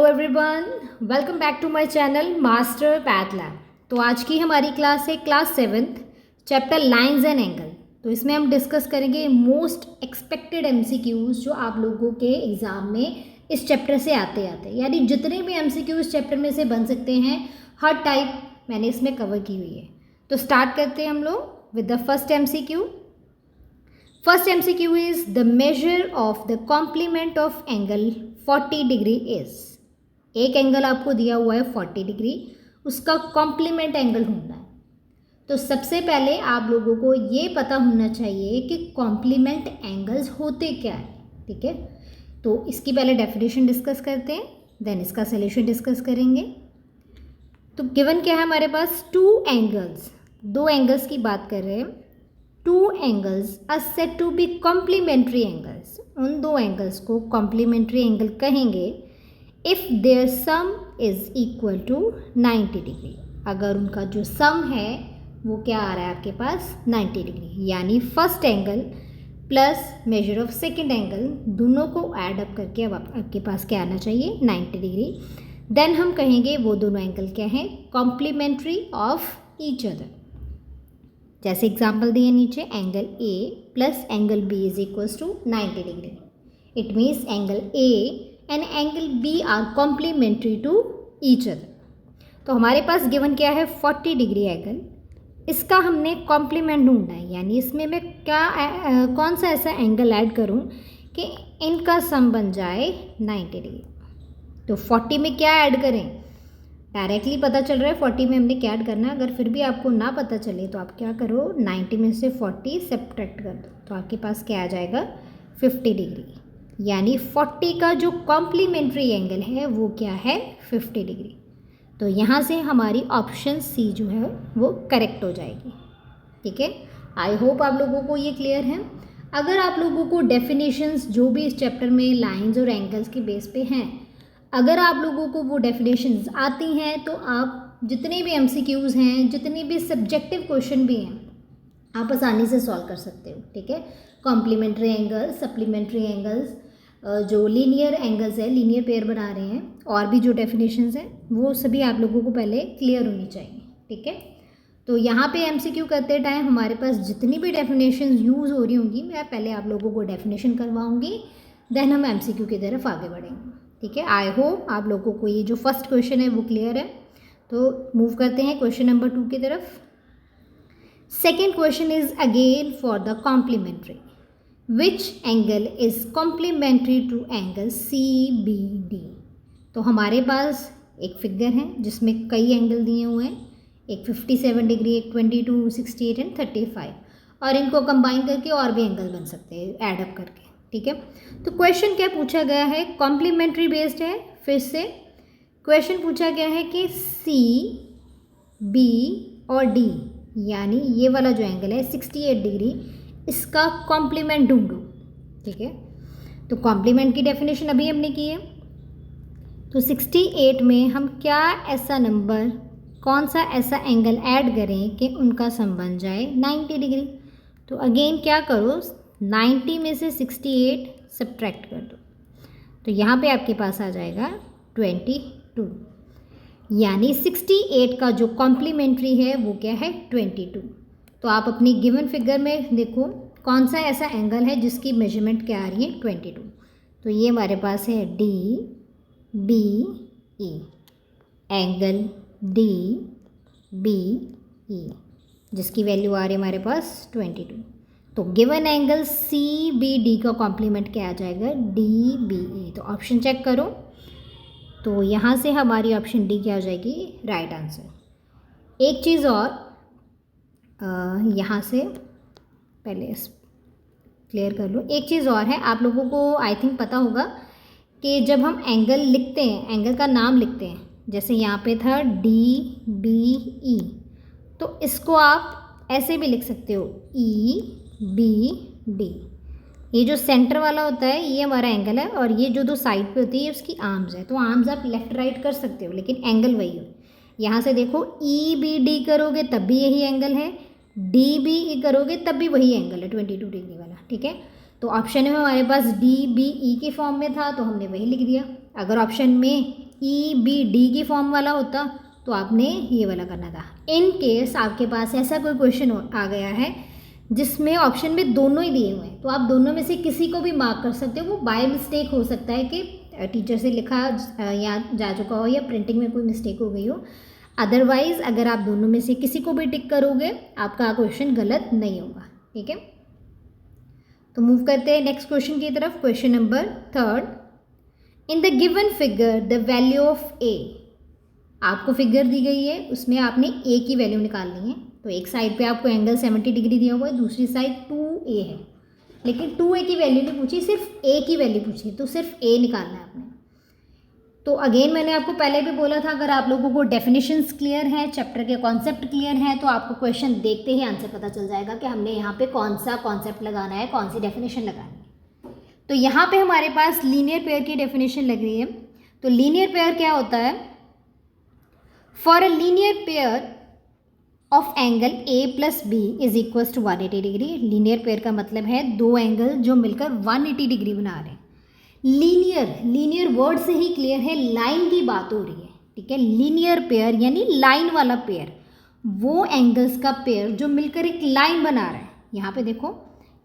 Hello everyone, welcome back to my channel master path lab. तो आज की हमारी क्लास है class 7th, chapter lines and angle. तो इसमें हम डिस्कस करेंगे मोस्ट एक्सपेक्टेड एमसीक्यूज जो आप लोगों के एग्ज़ाम में इस चैप्टर से आते यानी जितने भी एमसीक्यू इस चैप्टर में से बन सकते हैं, हर टाइप मैंने इसमें कवर की हुई है। तो स्टार्ट करते हैं हम लोग with the first MCQ. First MCQ is the measure of the complement of angle 40 degree is। एक एंगल आपको दिया हुआ है 40 डिग्री, उसका कॉम्प्लीमेंट एंगल होना है। तो सबसे पहले आप लोगों को ये पता होना चाहिए कि कॉम्प्लीमेंट एंगल्स होते क्या है। ठीक है, तो इसकी पहले डेफिनेशन डिस्कस करते हैं, देन इसका सोल्यूशन डिस्कस करेंगे। तो गिवन क्या है हमारे पास, दो एंगल्स की बात कर रहे हैं। Two angles are said to be complementary angles. उन दो एंगल्स को कॉम्प्लीमेंट्री एंगल कहेंगे if their sum is equal to 90 degree. अगर उनका जो सम है वो क्या आ रहा है आपके पास, 90 डिग्री। यानी first angle plus measure of second angle दोनों को ऐड अप करके अब आपके पास क्या आना चाहिए, 90 डिग्री। देन हम कहेंगे वो दोनों एंगल क्या हैं, कॉम्प्लीमेंट्री ऑफ ईच अदर। जैसे एग्जाम्पल दिए नीचे, angle A plus angle B is equals to 90 degree. It means angle A and angle B are complementary to each other. तो हमारे पास गिवन क्या है, 40 डिग्री एंगल। इसका हमने कॉम्प्लीमेंट ढूंढना है, यानी इसमें मैं कौन सा ऐसा एंगल ऐड करूं कि इनका सम बन जाए 90 डिग्री। तो 40 में क्या ऐड करें, डायरेक्टली पता चल रहा है 40 में हमने क्या ऐड करना है। अगर फिर भी आपको ना पता चले तो आप क्या करो, 90 में से 40 सब्ट्रैक्ट कर दो, तो आपके पास क्या आ जाएगा, 50 डिग्री। यानी 40 का जो कॉम्प्लीमेंट्री एंगल है वो क्या है, 50 डिग्री। तो यहाँ से हमारी ऑप्शन सी जो है वो करेक्ट हो जाएगी। ठीक है, आई होप आप लोगों को ये क्लियर है। अगर आप लोगों को डेफिनेशंस जो भी इस चैप्टर में लाइंस और एंगल्स के बेस पे हैं, अगर आप लोगों को वो डेफिनेशंस आती हैं तो आप जितने भी एमसीक्यूज़ हैं, जितने भी सब्जेक्टिव क्वेश्चन भी हैं, आप आसानी से सॉल्व कर सकते हो। ठीक है, कॉम्प्लीमेंट्री एंगल्स, सप्लीमेंट्री एंगल्स, जो लीनियर एंगल्स है, लीनियर पेयर बना रहे हैं, और भी जो डेफिनेशंस हैं वो सभी आप लोगों को पहले क्लियर होनी चाहिए। ठीक है, तो यहाँ पे एमसीक्यू करते टाइम हमारे पास जितनी भी डेफिनेशंस यूज़ हो रही होंगी, मैं पहले आप लोगों को डेफिनेशन करवाऊँगी, देन हम एमसीक्यू की तरफ आगे बढ़ेंगे। ठीक है, आई होप आप लोगों को ये जो फर्स्ट क्वेश्चन है वो क्लियर है। तो मूव करते हैं क्वेश्चन नंबर 2 की तरफ। Second question is again for the complementary. Which angle is complementary to angle CBD। तो हमारे पास एक फिगर है जिसमें कई एंगल दिए हुए हैं, एक 57 डिग्री, एक 22, 68 एंड 35, और इनको कंबाइन करके और भी एंगल बन सकते हैं एडअप करके। ठीक है, तो क्वेश्चन क्या पूछा गया है, कॉम्प्लीमेंट्री बेस्ड है। फिर से क्वेश्चन पूछा गया है कि C, B और D, यानी ये वाला जो एंगल है 68 डिग्री, इसका कॉम्प्लीमेंट ढूंढो। ठीक है, तो कॉम्प्लीमेंट की डेफिनेशन अभी हमने की है। तो 68 में हम क्या ऐसा नंबर, कौन सा ऐसा एंगल ऐड करें कि उनका सम बन जाए 90 डिग्री। तो अगेन क्या करो, 90 में से 68 सब्ट्रैक्ट कर दो, तो यहाँ पे आपके पास आ जाएगा 22। यानी 68 का जो कॉम्प्लीमेंट्री है वो क्या है, 22। तो आप अपनी गिवन फिगर में देखो कौन सा ऐसा एंगल है जिसकी मेजरमेंट क्या आ रही है, 22। तो ये हमारे पास है DBE, एंगल DBE जिसकी वैल्यू आ रही है हमारे पास 22। तो गिवन एंगल CBD का कॉम्प्लीमेंट क्या आ जाएगा, DBE। तो ऑप्शन चेक करो, तो यहाँ से हमारी ऑप्शन डी क्या हो जाएगी, राइट आंसर। एक चीज़ और, यहाँ से पहले क्लियर कर लो, एक चीज़ और है, आप लोगों को आई थिंक पता होगा कि जब हम एंगल लिखते हैं, एंगल का नाम लिखते हैं, जैसे यहाँ पे था DBE, तो इसको आप ऐसे भी लिख सकते हो EBD। ये जो सेंटर वाला होता है ये हमारा एंगल है, और ये जो दो साइड पे होती है उसकी आर्म्स है। तो आर्म्स आप लेफ्ट राइट कर सकते हो, लेकिन एंगल वही हो। यहाँ से देखो EBD करोगे तब भी यही एंगल है, DBE करोगे तब भी वही एंगल है, 22 डिग्री वाला। ठीक है, तो ऑप्शन में हमारे पास DBE के फॉर्म में था तो हमने वही लिख दिया। अगर ऑप्शन में EBD की फॉर्म वाला होता तो आपने ये वाला करना था। इन केस आपके पास ऐसा कोई क्वेश्चन आ गया है जिसमें ऑप्शन में दोनों ही दिए हुए हैं, तो आप दोनों में से किसी को भी मार्क कर सकते हो। वो बाय मिस्टेक हो सकता है कि टीचर से लिखा या जा चुका हो या प्रिंटिंग में कोई मिस्टेक हो गई हो। अदरवाइज़ अगर आप दोनों में से किसी को भी टिक करोगे आपका क्वेश्चन गलत नहीं होगा। ठीक है, तो मूव करते हैं नेक्स्ट क्वेश्चन की तरफ। Question number 3, in the given figure the value of A. आपको फिगर दी गई है, उसमें आपने ए की वैल्यू निकालनी है। तो एक साइड पे आपको एंगल 70 डिग्री दिया हुआ है, दूसरी साइड 2A है, लेकिन 2A की वैल्यू नहीं पूछी, सिर्फ ए की वैल्यू पूछी, तो सिर्फ ए निकालना है आपने। तो अगेन मैंने आपको पहले भी बोला था, अगर आप लोगों को डेफिनेशंस क्लियर हैं, चैप्टर के कॉन्सेप्ट क्लियर हैं, तो आपको क्वेश्चन देखते ही आंसर पता चल जाएगा कि हमने यहाँ पे कौन सा कॉन्सेप्ट लगाना है, कौन सी डेफिनेशन लगानी है। तो यहाँ पे हमारे पास लीनियर पेयर की डेफिनेशन लग रही है। तो लीनियर पेयर क्या होता है? For a linear pair of angle A plus B is equals to 180 degree. Linear pair का मतलब है दो एंगल जो मिलकर 180 डिग्री बना रहे हैं। लीनियर वर्ड से ही क्लियर है, लाइन की बात हो रही है। ठीक है, लीनियर पेयर यानी लाइन वाला पेयर, वो एंगल्स का पेयर जो मिलकर एक लाइन बना रहा है। यहाँ पे देखो,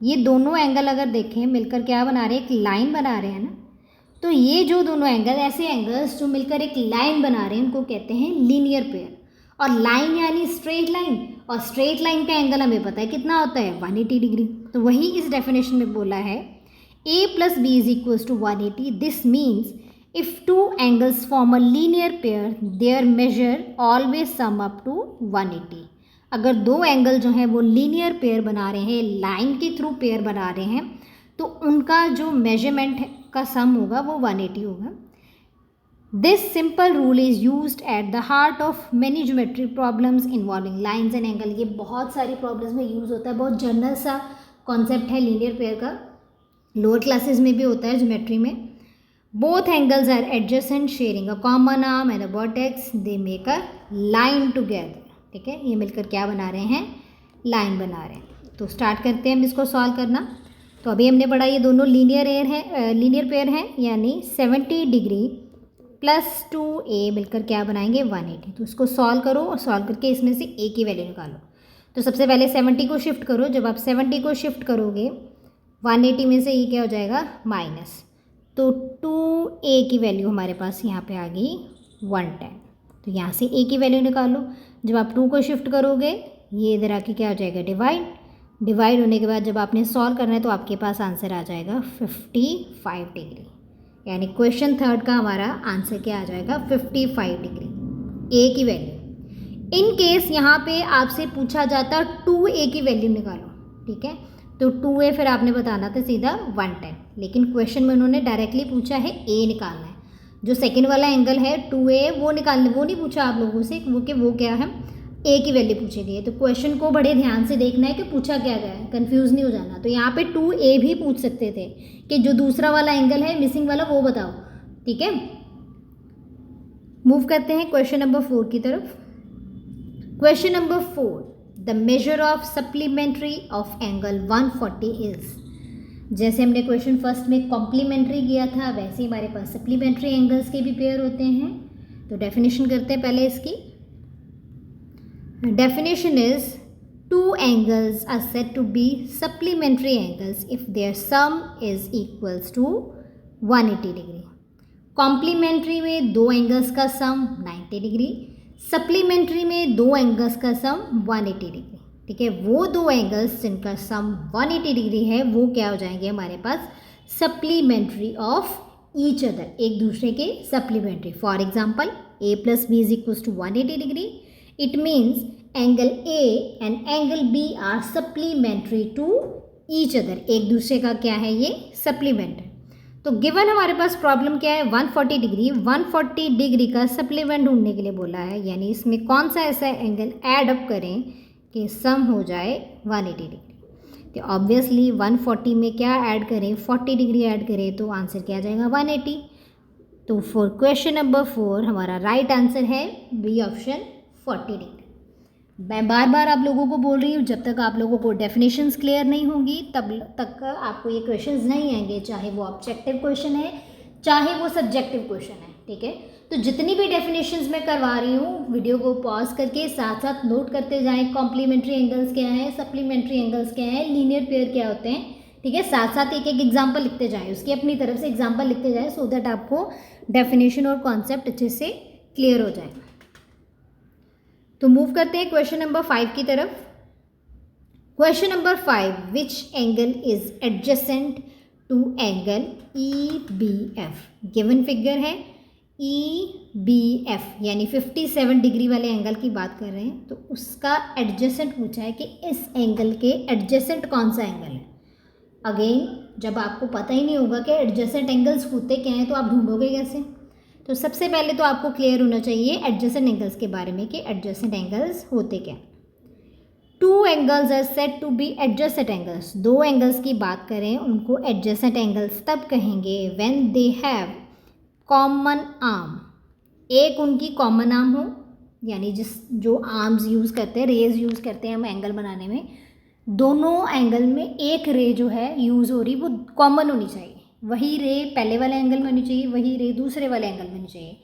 ये दोनों एंगल अगर देखें मिलकर क्या बना रहे हैं? एक लाइन बना रहे हैं ना। तो ये जो दोनों एंगल, ऐसे एंगल्स जो मिलकर एक लाइन बना रहे हैं, उनको कहते हैं लीनियर पेयर। और लाइन यानी स्ट्रेट लाइन, और स्ट्रेट लाइन का एंगल हमें पता है कितना होता है? 180 डिग्री। तो वही इस डेफिनेशन में बोला है A plus B is equals to 180. This means if two angles form a linear pair, their measure always sum up to 180. अगर दो एंगल जो हैं वो लीनियर पेयर बना रहे हैं, लाइन के थ्रू पेयर बना रहे हैं, तो उनका जो मेजरमेंट का सम होगा वो 180 होगा। This simple rule is used at the heart of many geometry problems involving lines and angle. ये बहुत सारी प्रॉब्लम्स में यूज़ होता है, बहुत जनरल सा कॉन्सेप्ट है लीनियर पेयर का। लोअर क्लासेस में भी होता है ज्योमेट्री में। Both angles are adjacent sharing a common arm and a vertex, they make a line together. ठीक है, ये मिलकर क्या बना रहे हैं? लाइन बना रहे हैं। तो स्टार्ट करते हैं हम इसको सॉल्व करना। तो अभी हमने पढ़ा ये दोनों लीनियर पेयर हैं, यानी 70 डिग्री प्लस 2A मिलकर क्या बनाएंगे? 180। तो इसको सॉल्व करो और सॉल्व करके इसमें से A की वैल्यू निकालो। तो सबसे पहले 70 को शिफ्ट करो। जब आप 70 को शिफ्ट करोगे 180 में से ये क्या हो जाएगा? माइनस। तो 2A की वैल्यू हमारे पास यहाँ पे आ गई 110। तो यहाँ से A की वैल्यू निकालो। जब आप 2 को शिफ्ट करोगे ये इधर आके क्या हो जाएगा? डिवाइड होने के बाद जब आपने सॉल्व करना है तो आपके पास आंसर आ जाएगा 55 डिग्री। यानी क्वेश्चन 3 का हमारा आंसर क्या आ जाएगा? 55 डिग्री, A की वैल्यू। इन केस यहाँ पे आपसे पूछा जाता 2A की वैल्यू निकालो। ठीक है, तो 2A फिर आपने बताना था सीधा 110, लेकिन क्वेश्चन में उन्होंने डायरेक्टली पूछा है A निकालना है। जो सेकंड वाला एंगल है 2A वो निकालना, वो नहीं पूछा आप लोगों से वो क्या है? A की वैल्यू पूछी गई है। तो क्वेश्चन को बड़े ध्यान से देखना है कि पूछा क्या गया है, कन्फ्यूज़ नहीं हो जाना। तो यहाँ पे 2A भी पूछ सकते थे कि जो दूसरा वाला एंगल है मिसिंग वाला वो बताओ। ठीक है, मूव करते हैं क्वेश्चन नंबर 4 की तरफ। Question number 4, the measure of supplementary of angle 140 is. जैसे हमने क्वेश्चन फर्स्ट में कॉम्प्लीमेंट्री किया था, वैसे ही हमारे पास सप्लीमेंट्री एंगल्स के भी पेयर होते हैं। तो डेफिनेशन करते हैं पहले इसकी। Definition is two angles are said to be supplementary angles if their sum is equals to 180 degree. Complementary में दो एंगल्स का सम 90 डिग्री, सप्लीमेंट्री में दो एंगल्स का सम 180 डिग्री। ठीक है, वो दो एंगल्स जिनका सम 180 डिग्री है वो क्या हो जाएंगे हमारे पास? सप्लीमेंट्री ऑफ ईच अदर, एक दूसरे के supplementary. For example A plus B is equals to 180 degree. It means angle A and angle B are supplementary to each other, एक दूसरे का क्या है? ये सप्लीमेंट है। तो गिवन हमारे पास प्रॉब्लम क्या है? 140 डिग्री। 140 डिग्री का सप्लीमेंट ढूंढने के लिए बोला है, यानी इसमें कौन सा ऐसा एंगल ऐड अप करें कि सम हो जाए 180 डिग्री। तो ऑब्वियसली 140 में क्या ऐड करें? 40 डिग्री ऐड करें तो आंसर क्या आ जाएगा? 180। तो फॉर क्वेश्चन नंबर 4 हमारा राइट आंसर है बी ऑप्शन 40 डिग्री। मैं बार बार आप लोगों को बोल रही हूँ, जब तक आप लोगों को डेफिनेशंस क्लियर नहीं होंगी तब तक आपको ये क्वेश्चंस नहीं आएंगे, चाहे वो ऑब्जेक्टिव क्वेश्चन है चाहे वो सब्जेक्टिव क्वेश्चन है। ठीक है। तो जितनी भी डेफिनेशंस मैं करवा रही हूँ वीडियो को पॉज करके साथ साथ नोट करते जाएं। कॉम्प्लीमेंट्री एंगल्स क्या है, सप्लीमेंट्री एंगल्स क्या है, लीनियर पेयर क्या होते हैं, ठीक है। साथ साथ एक एक एग्जाम्पल लिखते जाएं, उसकी अपनी तरफ से एग्जाम्पल लिखते जाएं, सो दैट आपको डेफिनेशन और कॉन्सेप्ट अच्छे से क्लियर हो जाए। तो मूव करते हैं क्वेश्चन नंबर 5 की तरफ। Question number 5, which angle is adjacent to angle EBF। Given figure है EBF यानी 57 डिग्री वाले एंगल की बात कर रहे हैं। तो उसका एडजेसेंट पूछा है कि इस एंगल के एडजेसेंट कौन सा एंगल है। अगेन जब आपको पता ही नहीं होगा कि एडजेसेंट एंगल्स होते क्या हैं तो आप ढूंढोगे कैसे। तो सबसे पहले तो आपको क्लियर होना चाहिए एडजेसेंट एंगल्स के बारे में कि एडजेसेंट एंगल्स होते क्या। Two angles are said to be adjacent angles. दो एंगल्स की बात करें उनको एडजेसेंट एंगल्स तब कहेंगे when they have common arm. एक उनकी कॉमन आर्म हो, यानी जो आर्म्स यूज़ करते हैं, रेज यूज़ करते हैं हम एंगल बनाने में, दोनों एंगल में एक रे जो है यूज़ हो रही वो कॉमन होनी चाहिए। वही रे पहले वाले एंगल में होनी चाहिए, वही रे दूसरे वाले एंगल में होनी चाहिए।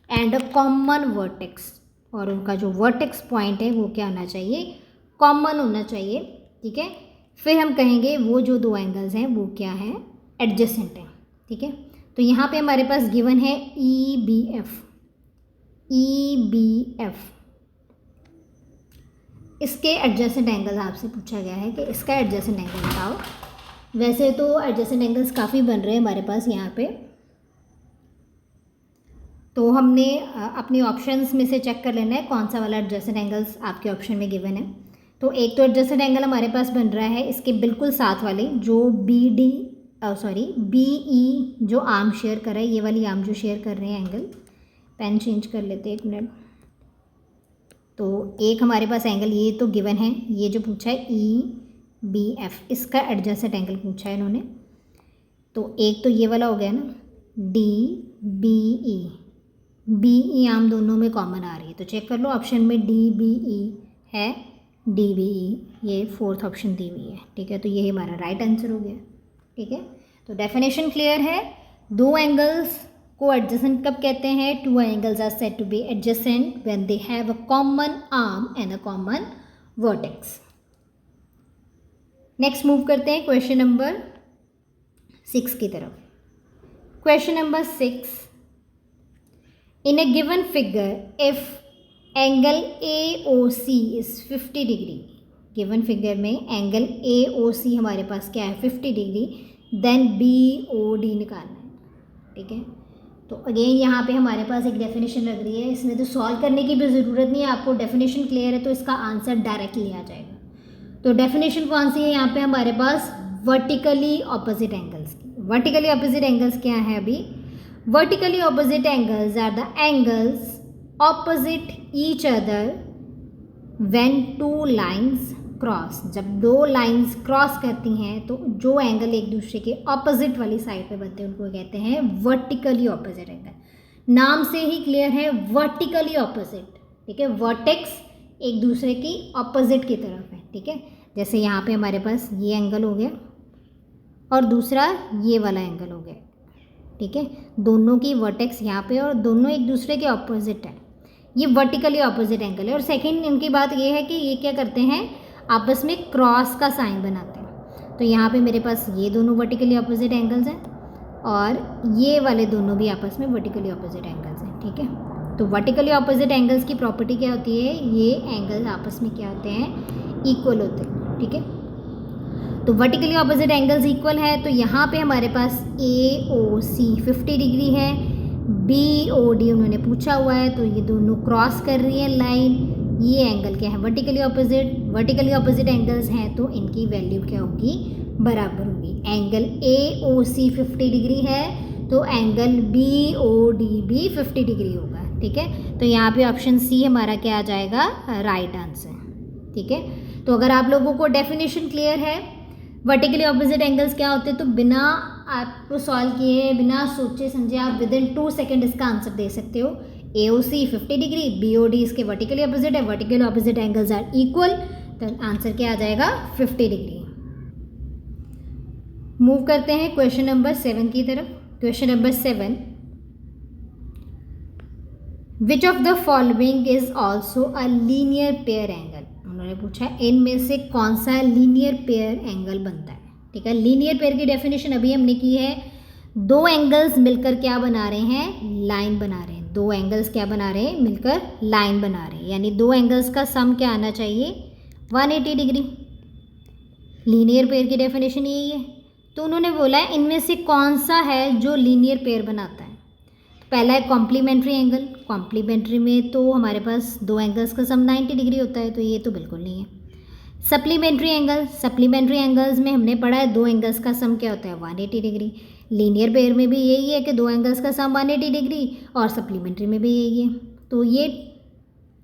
एंड अ कॉमन वर्टेक्स, और उनका जो वर्टेक्स पॉइंट है वो क्या होना चाहिए, कॉमन होना चाहिए, ठीक है। फिर हम कहेंगे वो जो दो एंगल्स हैं वो क्या है, एडजेसेंट है, ठीक है। तो यहाँ पे हमारे पास गिवन है EBF। इसके एडजेसेंट एंगल आपसे पूछा गया है कि इसका एडजेसेंट एंगल बताओ। वैसे तो एडजेसेंट एंगल्स काफ़ी बन रहे हैं हमारे पास यहाँ पे, तो हमने अपने ऑप्शंस में से चेक कर लेना है कौन सा वाला एडजेसेंट एंगल्स आपके ऑप्शन में गिवन है। तो एक तो एडजेसेंट एंगल हमारे पास बन रहा है इसके बिल्कुल साथ वाले जो BE जो आर्म शेयर कर रहा है, ये वाली आर्म जो शेयर कर रहे हैं एंगल। पेन चेंज कर लेते हैं 1 मिनट। तो एक हमारे पास एंगल ये तो गिवन है, ये जो पूछा है EBF, इसका एडजेसेंट एंगल पूछा है इन्होंने। तो एक तो ये वाला हो गया ना DBE। BE आर्म दोनों में कॉमन आ रही है, तो चेक कर लो ऑप्शन में DBE है, DBE ये 4th ऑप्शन दी हुई है, ठीक है। तो ये हमारा राइट आंसर हो गया, ठीक है। तो डेफिनेशन क्लियर है। दो एंगल्स को एडजेसेंट कब कहते हैं, two angles are said to be adjacent when they have a common arm and a common vertex. Next move करते हैं क्वेश्चन नंबर 6 की तरफ। Question number 6, in a given figure if angle AOC is 50 degree. Given figure में angle AOC हमारे पास क्या है, 50 degree, then BOD निकालना है, ठीक है। तो अगेन यहाँ पे हमारे पास एक डेफिनेशन लग रही है, इसमें तो सॉल्व करने की भी ज़रूरत नहीं है, आपको डेफिनेशन क्लियर है तो इसका आंसर डायरेक्टली आ जाएगा। तो डेफिनेशन कौन सी है यहाँ पे हमारे पास, वर्टिकली ऑपोजिट एंगल्स की। वर्टिकली ऑपोजिट एंगल्स क्या है अभी, vertically opposite angles are the angles opposite each other when two lines cross. जब दो लाइंस क्रॉस करती हैं तो जो एंगल एक दूसरे के ऑपोजिट वाली साइड पे बनते हैं उनको कहते हैं वर्टिकली ऑपोजिट एंगल। नाम से ही क्लियर है, वर्टिकली ऑपोजिट, ठीक है। वर्टेक्स एक दूसरे की ऑपोजिट की तरफ है, ठीक है। जैसे यहाँ पे हमारे पास ये एंगल हो गया और दूसरा ये वाला एंगल हो गया, ठीक है। दोनों की वर्टेक्स यहाँ पे और दोनों एक दूसरे के ऑपोजिट है, ये वर्टिकली ऑपोजिट एंगल है। और सेकेंड इनकी बात ये है कि ये क्या करते हैं, आपस में क्रॉस का साइन बनाते हैं। तो यहाँ पे मेरे पास ये दोनों वर्टिकली ऑपोजिट एंगल्स हैं और ये वाले दोनों भी आपस में वर्टिकली ऑपोजिट एंगल्स हैं, ठीक है। तो वर्टिकली ऑपोजिट एंगल्स की प्रॉपर्टी क्या होती है, ये एंगल्स आपस में क्या होते हैं, इक्वल होते हैं, ठीक है। तो वर्टिकली ऑपोजिट एंगल्स इक्वल है, तो यहाँ पे हमारे पास AOC 50 डिग्री है, BOD उन्होंने पूछा हुआ है, तो ये दोनों क्रॉस कर रही है लाइन। ये एंगल क्या है, वर्टिकली ऑपोजिट एंगल्स हैं तो इनकी वैल्यू क्या होगी, बराबर होगी। एंगल AOC 50 डिग्री है तो एंगल BOD भी 50 डिग्री होगा, ठीक है। तो यहाँ पे ऑप्शन C हमारा क्या आ जाएगा, राइट आंसर, ठीक है। तो अगर आप लोगों को डेफिनेशन क्लियर है वर्टिकली ऑपोजिट एंगल्स क्या होते हैं, तो बिना आपको सॉल्व किए, बिना सोचे समझे आप विदिन 2 सेकेंड इसका आंसर दे सकते हो। AOC 50 डिग्री, BOD इसके वर्टिकली ऑपोजिट है, vertical opposite angles are equal, तो आंसर क्या आ जाएगा, 50 डिग्री। मूव करते हैं क्वेश्चन नंबर 7 की तरफ। Question number 7, which of the following is also a linear pair angle, उन्होंने पूछा इनमें से कौन सा लीनियर पेयर एंगल बनता है। ठीक है, लीनियर पेयर की डेफिनेशन अभी हमने की है, दो एंगल्स मिलकर क्या बना रहे हैं, लाइन बना रहे हैं। दो एंगल्स क्या बना रहे हैं, मिलकर लाइन बना रहे हैं, यानी दो एंगल्स का सम क्या आना चाहिए, 180 डिग्री। लीनियर पेयर की डेफिनेशन यही है। तो उन्होंने बोला है इनमें से कौन सा है जो लीनियर पेयर बनाता है। तो पहला है कॉम्प्लीमेंट्री एंगल। कॉम्प्लीमेंट्री में तो हमारे पास दो एंगल्स का सम 90 डिग्री होता है, तो ये तो बिल्कुल नहीं है। सप्लीमेंट्री एंगल, सप्लीमेंट्री एंगल्स में हमने पढ़ा है दो एंगल्स का सम क्या होता है, 180 डिग्री। लीनियर पेयर में भी यही है कि दो एंगल्स का सम 180 डिग्री, और सप्लीमेंट्री में भी यही है। तो ये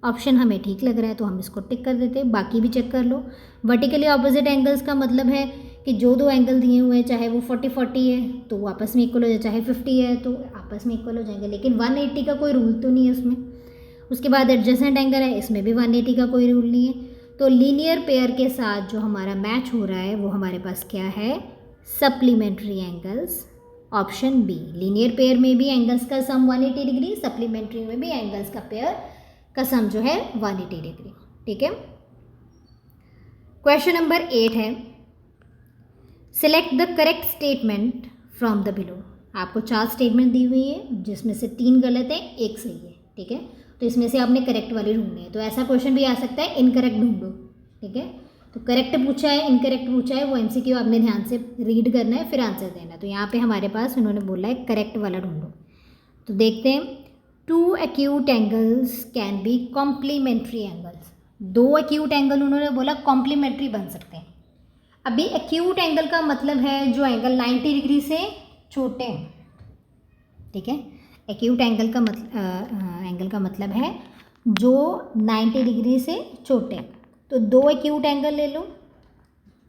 ऑप्शन हमें ठीक लग रहा है, तो हम इसको टिक कर देते हैं। बाकी भी चेक कर लो। वर्टिकली ऑपोजिट एंगल्स का मतलब है कि जो दो एंगल दिए हुए हैं, चाहे वो 40-40 है तो वो आपस में इक्वल हो जाए, चाहे 50 है तो आपस में इक्वल हो जाएंगे, लेकिन 180 का कोई रूल तो नहीं है उसमें। उसके बाद एडजेसेंट एंगल है, इसमें भी 180 का कोई रूल नहीं है। तो लीनियर पेयर के साथ जो हमारा मैच हो रहा है वो हमारे पास क्या है, supplementary angles, option B. Linear pair में भी एंगल्स का सम 180 डिग्री, सप्लीमेंट्री में भी एंगल्स का पेयर का सम जो है 180 डिग्री। ठीक है, क्वेश्चन नंबर 8 है, select the correct statement from the below. आपको 4 स्टेटमेंट दी हुई है जिसमें से 3 गलत है, 1 सही है। ठीक है, तो इसमें से आपने करेक्ट वाली ढूंढनी है। तो ऐसा क्वेश्चन भी आ सकता है, इनकरेक्ट ढूंढो। ठीक है, तो करेक्ट पूछा है, इनकरेक्ट पूछा है, वो एमसीक्यू आपने ध्यान से रीड करना है, फिर आंसर देना है। तो यहाँ पे हमारे पास उन्होंने बोला है करेक्ट वाला ढूंढो। तो देखते हैं, 2 acute angles can be complementary angles. 2 acute angle उन्होंने बोला कॉम्प्लीमेंट्री बन सकते हैं। अभी एक्यूट एंगल का मतलब है जो एंगल 90 डिग्री से छोटे हैं। ठीक है, एक्यूट एंगल का मतलब है जो 90 डिग्री से छोटे हैं। तो 2 एक्यूट एंगल ले लो,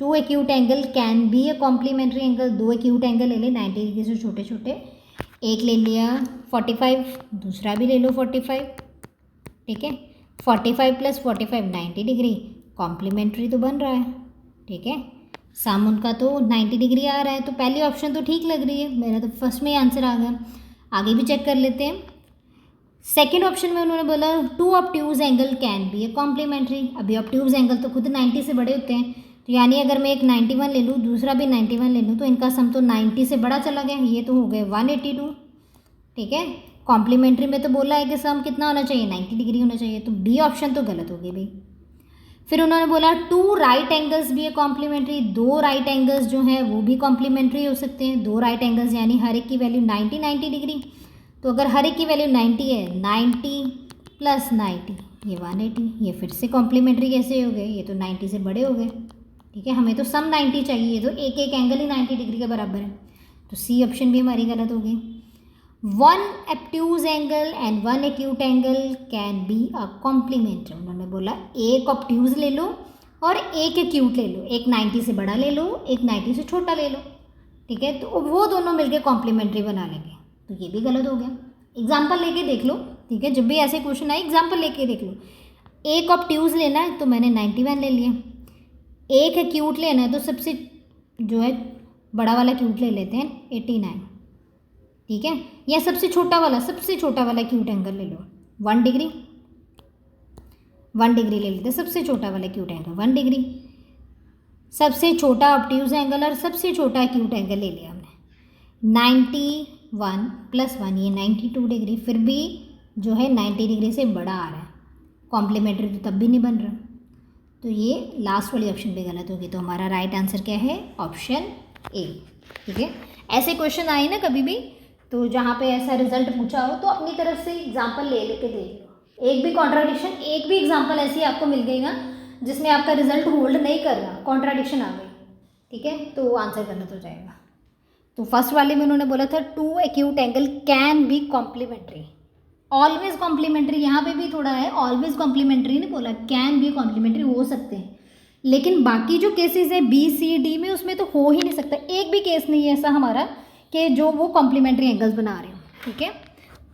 2 acute angle can be a complementary angle. 2 acute angle ले लें 90 डिग्री से छोटे छोटे, एक ले लिया 45, दूसरा भी ले लो 45। ठीक है, 45 + 45 90 डिग्री, कॉम्प्लीमेंट्री तो बन रहा है। ठीक है, सम उनका तो 90 डिग्री आ रहा है, तो पहली ऑप्शन तो ठीक लग रही है, मेरा तो फर्स्ट में ही आंसर आ गया। आगे भी चेक कर लेते हैं। सेकेंड ऑप्शन में उन्होंने बोला 2 obtuse angle can be a complementary. अभी ऑब्ट्यूज एंगल तो खुद 90 से बड़े होते हैं, तो यानी अगर मैं एक 91 ले लूँ, दूसरा भी 91 ले लूँ, तो इनका सम तो 90 से बड़ा चला गया, ये तो हो गए 182। ठीक है, कॉम्प्लीमेंट्री में तो बोला है कि सम कितना होना चाहिए, 90 डिग्री होना चाहिए, तो बी ऑप्शन तो गलत हो गई भाई। फिर उन्होंने बोला 2 राइट एंगल्स भी है कॉम्प्लीमेंट्री। 2 राइट एंगल्स जो हैं वो भी कॉम्प्लीमेंट्री हो सकते हैं। 2 राइट एंगल्स यानी हर एक की वैल्यू 90 डिग्री। तो अगर हर एक की वैल्यू 90 है, 90 + 90 ये 180, ये फिर से कॉम्प्लीमेंट्री कैसे हो गए, ये तो 90 से बड़े हो गए। ठीक है, हमें तो सम 90 चाहिए, तो एक एक एंगल ही 90 डिग्री के बराबर है, तो सी ऑप्शन भी हमारी गलत हो गई। 1 obtuse angle and 1 acute angle can be a complementary. उन्होंने बोला एक ऑब्ट्यूज ले लो और एक एक्यूट ले लो, एक 90 से बड़ा ले लो, एक 90 से छोटा ले लो। ठीक है, तो वो दोनों मिलकर कॉम्प्लीमेंट्री बना लेंगे, तो ये भी गलत हो गया। एग्जाम्पल लेके देख लो। ठीक है, जब भी ऐसे क्वेश्चन आए एग्जाम्पल लेके देख लो। एक ऑब्ट्यूज लेना है तो मैंने 91 ले लिया, एक एक्यूट लेना है तो सबसे जो है बड़ा वाला एक्यूट ले लेते हैं 89। ठीक है, या सबसे छोटा वाला एक्यूट एंगल ले लो 1 डिग्री, 1 डिग्री ले लेते हैं, सबसे छोटा वाला एक्यूट एंगल 1 डिग्री। सबसे छोटा ऑब्ट्यूज एंगल और सबसे छोटा एक्यूट एंगल ले लिया हमने, 91 + 1 ये 92 डिग्री, फिर भी जो है 90 डिग्री से बड़ा आ रहा है, कॉम्प्लीमेंट्री तो तब भी नहीं बन रहा, तो ये लास्ट वाली ऑप्शन भी गलत होगी। तो हमारा राइट आंसर क्या है, ऑप्शन ए। ठीक है, ऐसे क्वेश्चन आए ना कभी भी, तो जहाँ पे ऐसा रिजल्ट पूछा हो तो अपनी तरफ से एग्जाम्पल ले लेके देख लो। एक भी कॉन्ट्राडिक्शन, एक भी एग्जाम्पल ऐसी आपको मिल गई ना जिसमें आपका रिजल्ट होल्ड नहीं कर रहा, कॉन्ट्राडिक्शन आ गई, ठीक है, तो आंसर गलत हो जाएगा। तो फर्स्ट वाले में उन्होंने बोला था 2 acute angle can be complementary, always complementary, यहाँ पे भी थोड़ा है, ऑलवेज कॉम्प्लीमेंट्री नहीं बोला, कैन बी कॉम्प्लीमेंट्री हो सकते हैं, लेकिन बाकी जो केसेस है बी सी डी में उसमें तो हो ही नहीं सकता, एक भी केस नहीं है ऐसा हमारा कि जो वो कॉम्प्लीमेंट्री एंगल्स बना रहे हो। ठीक है,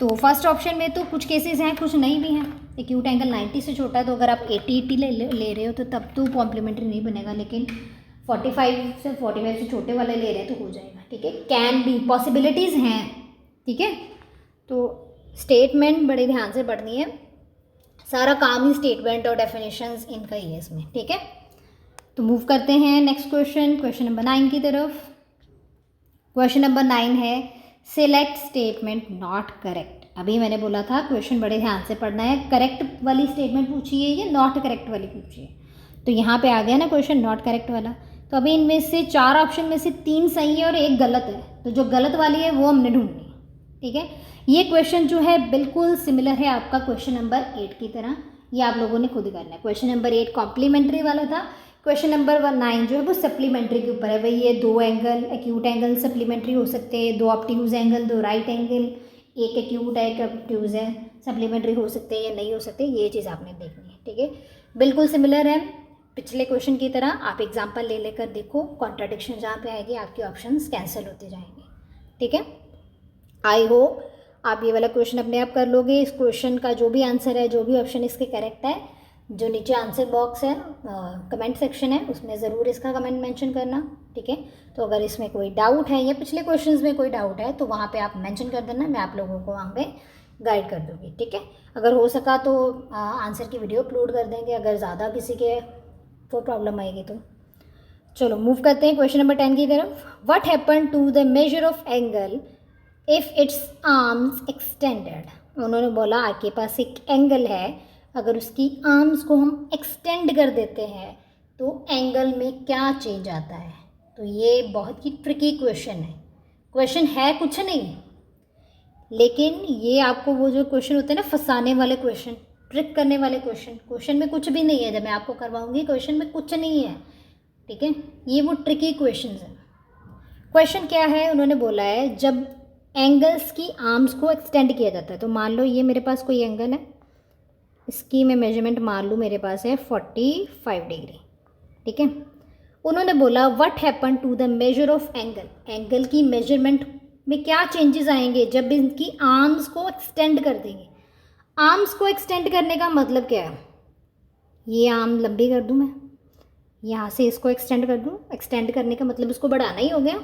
तो फर्स्ट ऑप्शन में तो कुछ केसेस हैं, कुछ नहीं भी हैं। एक्यूट एंगल 90 से छोटा है, तो अगर आप 80 ले रहे हो तो तब तो कॉम्प्लीमेंट्री नहीं बनेगा, लेकिन 45 से छोटे वाले ले रहे हैं तो हो जाएगा। ठीक है, कैन बी, पॉसिबिलिटीज़ हैं। ठीक है, तो स्टेटमेंट बड़े ध्यान से पढ़नी है, सारा काम ही स्टेटमेंट और डेफिनेशंस इनका ही है इसमें, ठीक है। तो मूव करते हैं नेक्स्ट क्वेश्चन, क्वेश्चन नंबर 9 की तरफ। क्वेश्चन नंबर 9 है सिलेक्ट स्टेटमेंट नॉट करेक्ट। अभी मैंने बोला था क्वेश्चन बड़े ध्यान से पढ़ना है, करेक्ट वाली स्टेटमेंट पूछिए या नॉट करेक्ट वाली पूछिए। तो यहाँ पे आ गया ना क्वेश्चन नॉट करेक्ट वाला। तो अभी इनमें से 4 ऑप्शन में से 3 सही है और 1 गलत है, तो जो गलत वाली है वो हमने ढूंढनी है, ठीक है। ये क्वेश्चन जो है बिल्कुल सिमिलर है आपका क्वेश्चन नंबर 8 की तरह, ये आप लोगों ने खुद ही करना है। क्वेश्चन नंबर 8 कॉम्प्लीमेंट्री वाला था, क्वेश्चन नंबर 9 जो है वो सप्लीमेंट्री के ऊपर है। वही ये 2 एंगल एक्यूट एंगल सप्लीमेंट्री हो सकते हैं, 2 ऑब्ट्यूज एंगल, 2 राइट एंगल, एक एक्यूट है एक ऑब्ट्यूज है, सप्लीमेंट्री हो सकते हैं या नहीं हो सकते, ये चीज़ आपने देखनी है, ठीक है। बिल्कुल सिमिलर है पिछले क्वेश्चन की तरह। आप एग्जाम्पल ले लेकर देखो, कॉन्ट्राडिक्शन जहाँ पे आएगी आपके ऑप्शंस कैंसिल होते जाएंगे, ठीक है। आई होप आप ये वाला क्वेश्चन अपने आप कर लोगे। इस क्वेश्चन का जो भी आंसर है, जो भी ऑप्शन इसके करेक्ट है, जो नीचे आंसर बॉक्स है, कमेंट सेक्शन है, उसमें ज़रूर इसका कमेंट मेंशन करना, ठीक है। तो अगर इसमें कोई डाउट है या पिछले क्वेश्चंस में कोई डाउट है तो वहाँ पे आप मेंशन कर देना, मैं आप लोगों को वहाँ पे गाइड कर दूँगी, ठीक है। अगर हो सका तो आंसर की वीडियो अपलोड कर देंगे, अगर ज़्यादा किसी के तो प्रॉब्लम आएगी तो। चलो मूव करते हैं क्वेश्चन नंबर 10 की तरफ। What happen to the measure of angle if its arms extended. उन्होंने बोला आपके पास एक एंगल है, अगर उसकी आर्म्स को हम एक्सटेंड कर देते हैं तो एंगल में क्या चेंज आता है। तो ये बहुत ही ट्रिकी क्वेश्चन है। क्वेश्चन है कुछ नहीं, लेकिन ये आपको वो जो क्वेश्चन होते हैं ना फंसाने वाले क्वेश्चन, ट्रिक करने वाले क्वेश्चन, क्वेश्चन में कुछ भी नहीं है। जब मैं आपको करवाऊंगी क्वेश्चन में कुछ नहीं है, ठीक है। ये वो ट्रिकी क्वेश्चन है। क्वेश्चन क्या है, उन्होंने बोला है जब एंगल्स की आर्म्स को एक्सटेंड किया जाता है, तो मान लो ये मेरे पास कोई एंगल है, इसकी मैं मेजरमेंट मान लूँ मेरे पास है 45 डिग्री, ठीक है। उन्होंने बोला what happen to the measure of angle, angle की मेजरमेंट में क्या चेंजेस आएंगे जब इनकी आर्म्स को एक्सटेंड कर देंगे। आर्म्स को एक्सटेंड करने का मतलब क्या है, ये आर्म लंबी कर दूँ मैं, यहाँ से इसको एक्सटेंड कर दूँ, एक्सटेंड करने का मतलब इसको बढ़ाना ही हो गया।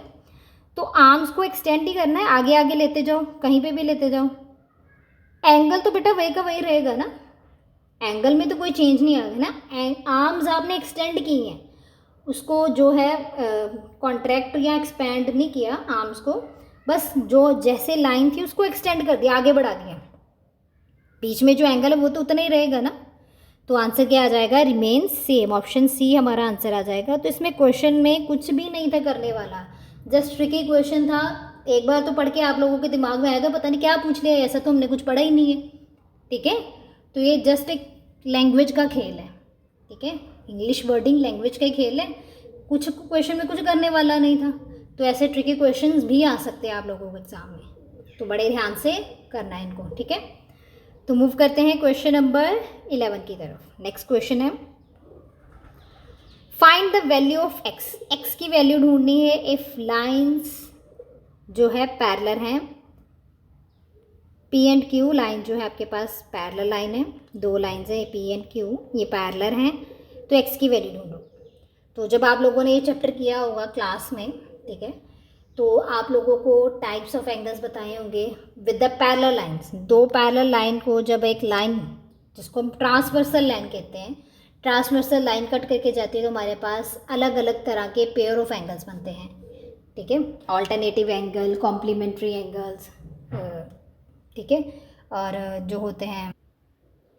तो आर्म्स को एक्सटेंड ही करना है, आगे आगे लेते जाओ, कहीं पे भी लेते जाओ, एंगल तो बेटा वही का वही रहेगा ना, एंगल में तो कोई चेंज नहीं आएगा ना। आर्म्स आपने एक्सटेंड की हैं, उसको जो है कॉन्ट्रैक्ट या एक्सपेंड नहीं किया आर्म्स को, बस जो जैसे लाइन थी उसको एक्सटेंड कर दिया, आगे बढ़ा दिया, बीच में जो एंगल है वो तो उतना ही रहेगा ना। तो आंसर क्या आ जाएगा, रिमेन सेम, ऑप्शन सी हमारा आंसर आ जाएगा। तो इसमें क्वेश्चन में कुछ भी नहीं था करने वाला, जस्ट ट्रिकी क्वेश्चन था। एक बार तो पढ़ के आप लोगों के दिमाग में आएगा पता नहीं क्या पूछ लिया, ऐसा तो हमने कुछ पढ़ा ही नहीं है, ठीक है। तो ये जस्ट एक लैंग्वेज का खेल है, ठीक है, इंग्लिश वर्डिंग लैंग्वेज का ही खेल है। कुछ क्वेश्चन में कुछ करने वाला नहीं था, तो ऐसे ट्रिकी क्वेश्चंस भी आ सकते हैं आप लोगों के एग्जाम में, तो बड़े ध्यान से करना है इनको, ठीक है। तो मूव करते हैं क्वेश्चन नंबर 11 की तरफ। नेक्स्ट क्वेश्चन है find the value of x, x की वैल्यू ढूंढनी है इफ लाइंस जो है पैरेलल हैं, पी एंड क्यू लाइन जो है आपके पास पैरेलल लाइन है, 2 लाइन्स है पी एंड क्यू, ये पैरेलल हैं, तो एक्स की वैल्यू ढूंढो। तो जब आप लोगों ने ये चैप्टर किया होगा क्लास में, ठीक है, तो आप लोगों को टाइप्स ऑफ एंगल्स बताए होंगे with the parallel lines. 2 parallel line को जब एक लाइन जिसको हम ट्रांसवर्सल लाइन कहते हैं, ट्रांसवर्सल लाइन कट करके जाती है तो हमारे पास अलग अलग तरह के पेयर ऑफ एंगल्स बनते हैं, ठीक है, ऑल्टरनेटिव एंगल, कॉम्प्लीमेंट्री एंगल्स, ठीक है, और जो होते हैं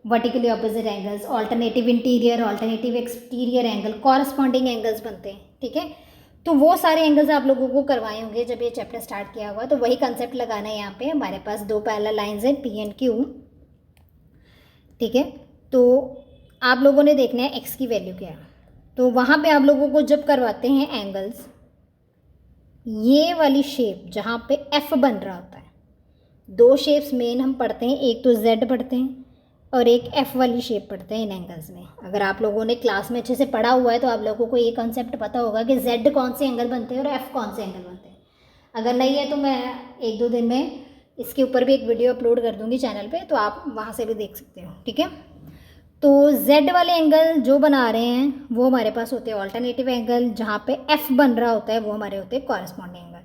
vertically opposite angles, alternative interior, alternative exterior angle, corresponding angles बनते हैं, ठीक है। तो वो सारे एंगल्स आप लोगों को करवाए होंगे जब ये चैप्टर स्टार्ट किया हुआ, तो वही कंसेप्ट लगाना है यहाँ पे। हमारे पास 2 पैरेलल लाइंस हैं पी एंड क्यू, ठीक है। तो आप लोगों ने देखना है एक्स की वैल्यू क्या है। तो वहाँ पे आप लोगों को जब करवाते हैं एंगल्स, ये वाली शेप जहाँ पे एफ बन रहा होता है, 2 शेप्स मेन हम पढ़ते हैं, एक तो जेड पढ़ते हैं और एक एफ़ वाली शेप पढ़ते हैं इन एंगल्स में। अगर आप लोगों ने क्लास में अच्छे से पढ़ा हुआ है तो आप लोगों को ये कॉन्सेप्ट पता होगा कि जेड कौन से एंगल बनते हैं और एफ़ कौन से एंगल बनते हैं। अगर नहीं है तो मैं 1-2 दिन में इसके ऊपर भी एक वीडियो अपलोड कर दूँगी चैनल पे, तो आप वहाँ से भी देख सकते हो, ठीक है। तो जेड वाले एंगल जो बना रहे हैं वो हमारे पास होते हैं ऑल्टरनेटिव एंगल, जहाँ पे एफ़ बन रहा होता है वो हमारे होते हैं कॉरस्पॉन्डिंग एंगल।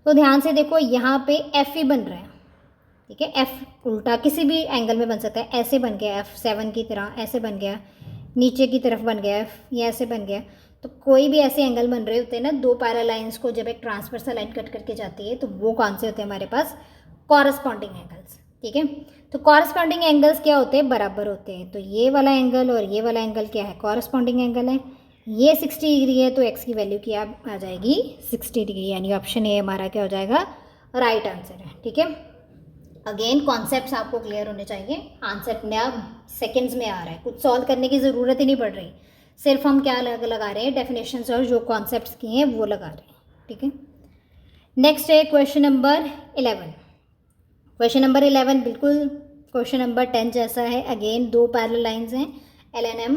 तो ध्यान से देखो यहाँ पे एफ़ ही बन रहा है, ठीक है। एफ उल्टा किसी भी एंगल में बन सकता है, ऐसे बन गया F7 की तरह, ऐसे बन गया, नीचे की तरफ बन गया F, ये ऐसे बन गया। तो कोई भी ऐसे एंगल बन रहे होते हैं ना, दो पैरेलल लाइंस को जब एक ट्रांसवर्सल लाइन कट करके जाती है, तो वो कौन से होते हैं हमारे पास? Corresponding angles. ठीक है, तो कॉरस्पॉन्डिंग एंगल्स क्या होते हैं? बराबर होते हैं। तो ये वाला एंगल और ये वाला एंगल क्या है? कॉरस्पॉन्डिंग एंगल है। ये 60 डिग्री है, तो एक्स की वैल्यू क्या आ जाएगी? 60 डिग्री, यानी ऑप्शन ए हमारा क्या हो जाएगा? राइट आंसर है। ठीक है, अगेन कॉन्सेप्ट्स आपको क्लियर होने चाहिए। आंसर अपने आप सेकेंड्स में आ रहा है, कुछ सॉल्व करने की ज़रूरत ही नहीं पड़ रही, सिर्फ हम क्या लगा रहे हैं? डेफिनेशंस और जो कॉन्सेप्ट्स किए हैं वो लगा रहे हैं। ठीक है, नेक्स्ट है क्वेश्चन नंबर 11। क्वेश्चन नंबर 11 बिल्कुल क्वेश्चन नंबर 10 जैसा है। अगेन दो पैरेलल लाइंस हैं एल एंड एम,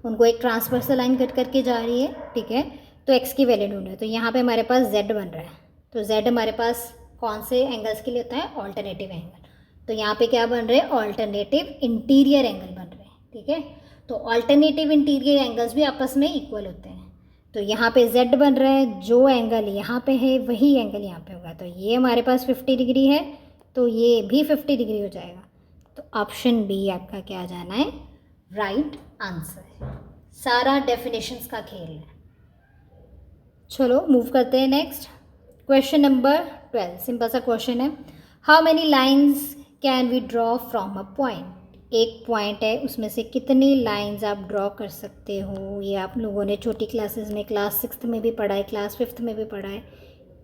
उनको एक ट्रांसवर्सल लाइन कट करके जा रही है। ठीक है, तो एक्स की वैल्यू ढूंढो। तो यहाँ पे हमारे पास जेड बन रहा है, तो जेड हमारे पास कौन से एंगल्स के लिए होता है? Alternative angle. तो यहाँ पे क्या बन रहे हैं? ऑल्टरनेटिव इंटीरियर एंगल बन रहे हैं। ठीक है, तो ऑल्टरनेटिव इंटीरियर एंगल्स भी आपस में इक्वल होते हैं। तो यहाँ पे z बन रहा है, जो एंगल यहाँ पे है वही एंगल यहाँ पे होगा। तो ये हमारे पास 50 डिग्री है, तो ये भी 50 डिग्री हो जाएगा। तो ऑप्शन बी आपका क्या आ जाना है? राइट आंसर है। सारा डेफिनेशंस का खेल है। चलो मूव करते हैं नेक्स्ट। क्वेश्चन नंबर 12, सिंपल सा क्वेश्चन है। How many lines can we draw from a point? एक पॉइंट है, उसमें से कितनी लाइंस आप ड्रॉ कर सकते हो? ये आप लोगों ने छोटी क्लासेस में, क्लास 6th में भी पढ़ा है, क्लास 5th में भी पढ़ा है।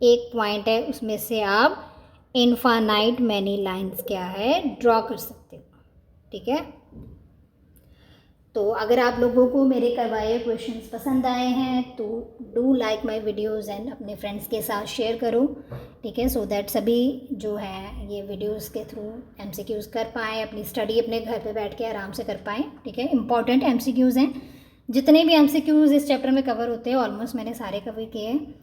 एक पॉइंट है, उसमें से आप इनफाइनाइट मैनी लाइंस क्या है? ड्रॉ कर सकते हो। ठीक है, तो अगर आप लोगों को मेरे करवाए क्वेश्चंस पसंद आए हैं तो do like my videos and अपने फ्रेंड्स के साथ शेयर करो। ठीक है, सो दैट सभी जो है ये वीडियोस के थ्रू MCQs कर पाएँ, अपनी स्टडी अपने घर पे बैठ के आराम से कर पाएँ। ठीक है, इंपॉर्टेंट MCQs हैं, जितने भी MCQs इस चैप्टर में कवर होते हैं ऑलमोस्ट मैंने सारे कवर किए हैं।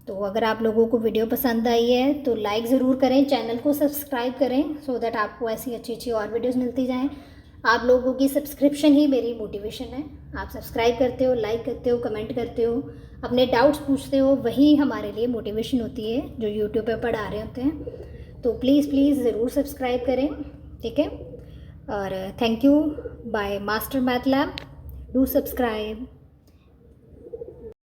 तो अगर आप लोगों को वीडियो पसंद आई है तो लाइक ज़रूर करें, चैनल को सब्सक्राइब करें, सो दैट आपको ऐसी अच्छी अच्छी और वीडियोस मिलती जाएं। आप लोगों की सब्सक्रिप्शन ही मेरी मोटिवेशन है। आप सब्सक्राइब करते हो, लाइक करते हो, कमेंट करते हो, अपने डाउट्स पूछते हो, वही हमारे लिए मोटिवेशन होती है जो यूट्यूब पे पढ़ा रहे होते हैं। तो प्लीज़ प्लीज़ ज़रूर सब्सक्राइब करें। ठीक है, और thank you by master math lab. Do subscribe.